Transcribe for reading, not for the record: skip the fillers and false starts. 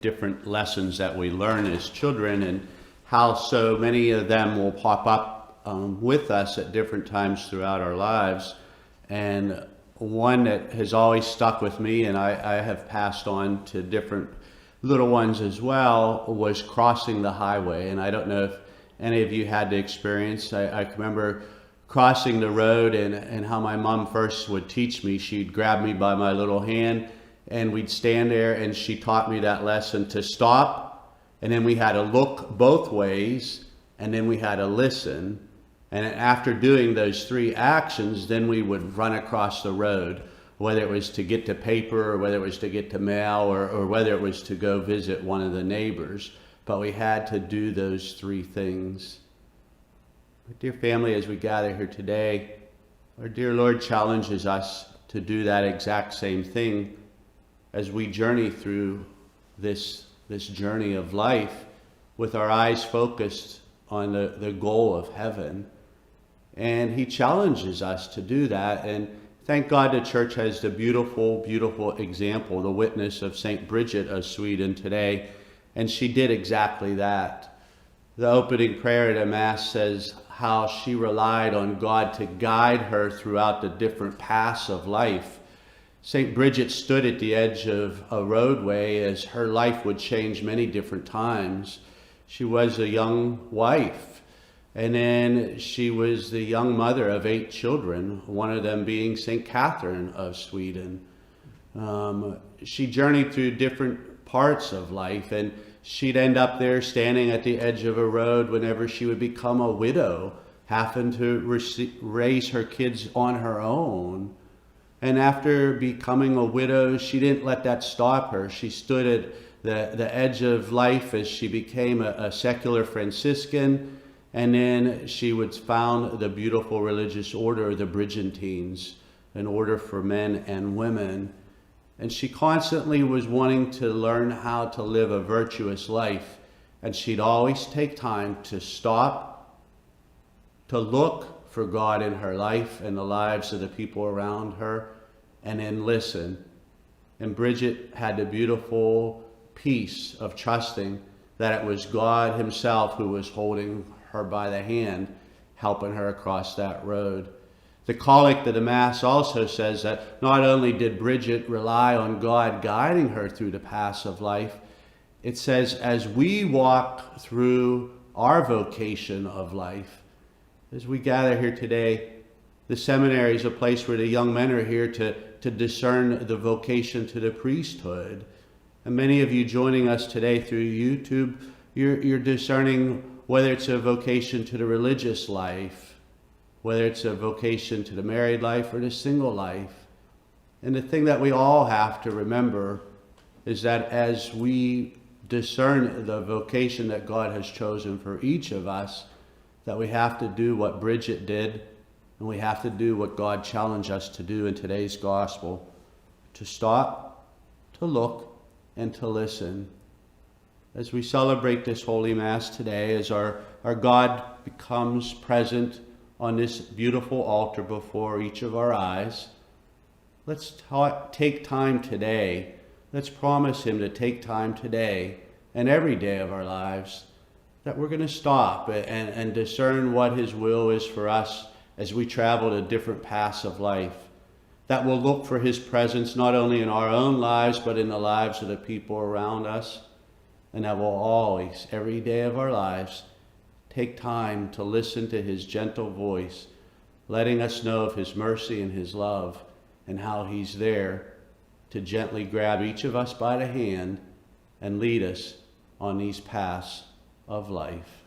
different lessons that we learn as children, and how so many of them will pop up with us at different times throughout our lives. And one that has always stuck with me, and I have passed on to different little ones as well, was crossing the highway. And I don't know if any of you had the experience. I remember crossing the road and how my mom first would teach me. She'd grab me by my little hand and we'd stand there, and she taught me that lesson to stop, and then we had to look both ways, and then we had to listen. And after doing those three actions, then we would run across the road, whether it was to get to paper, or whether it was to get to mail, or whether it was to go visit one of the neighbors. But we had to do those three things. Dear family, as we gather here today, our dear Lord challenges us to do that exact same thing as we journey through this journey of life with our eyes focused on the goal of heaven. And he challenges us to do that. And thank God the church has the beautiful, beautiful example, the witness of St. Bridget of Sweden today. And she did exactly that. The opening prayer at the Mass says how she relied on God to guide her throughout the different paths of life. St. Bridget stood at the edge of a roadway as her life would change many different times. She was a young wife, and then she was the young mother of 8 children, one of them being St. Catherine of Sweden. She journeyed through different parts of life, and she'd end up there standing at the edge of a road whenever she would become a widow, having to raise her kids on her own. And after becoming a widow, she didn't let that stop her. She stood at the edge of life as she became a secular Franciscan, and then she would found the beautiful religious order, the Bridgentines, an order for men and women. And she constantly was wanting to learn how to live a virtuous life. And she'd always take time to stop, to look for God in her life and the lives of the people around her, and then listen. And Bridget had the beautiful peace of trusting that it was God himself who was holding her by the hand, helping her across that road. The collect of the Mass also says that not only did Bridget rely on God guiding her through the paths of life, it says as we walk through our vocation of life, as we gather here today, the seminary is a place where the young men are here to discern the vocation to the priesthood. And many of you joining us today through YouTube, you're discerning whether it's a vocation to the religious life, whether it's a vocation to the married life or the single life. And the thing that we all have to remember is that as we discern the vocation that God has chosen for each of us, that we have to do what Bridget did, and we have to do what God challenged us to do in today's gospel, to stop, to look, and to listen. As we celebrate this Holy Mass today, as our God becomes present on this beautiful altar before each of our eyes, let's take time today. Let's promise him to take time today and every day of our lives, that we're going to stop and discern what his will is for us as we travel to different paths of life. That we'll look for his presence not only in our own lives, but in the lives of the people around us. And that we'll always, every day of our lives, take time to listen to his gentle voice, letting us know of his mercy and his love, and how he's there to gently grab each of us by the hand and lead us on these paths of life.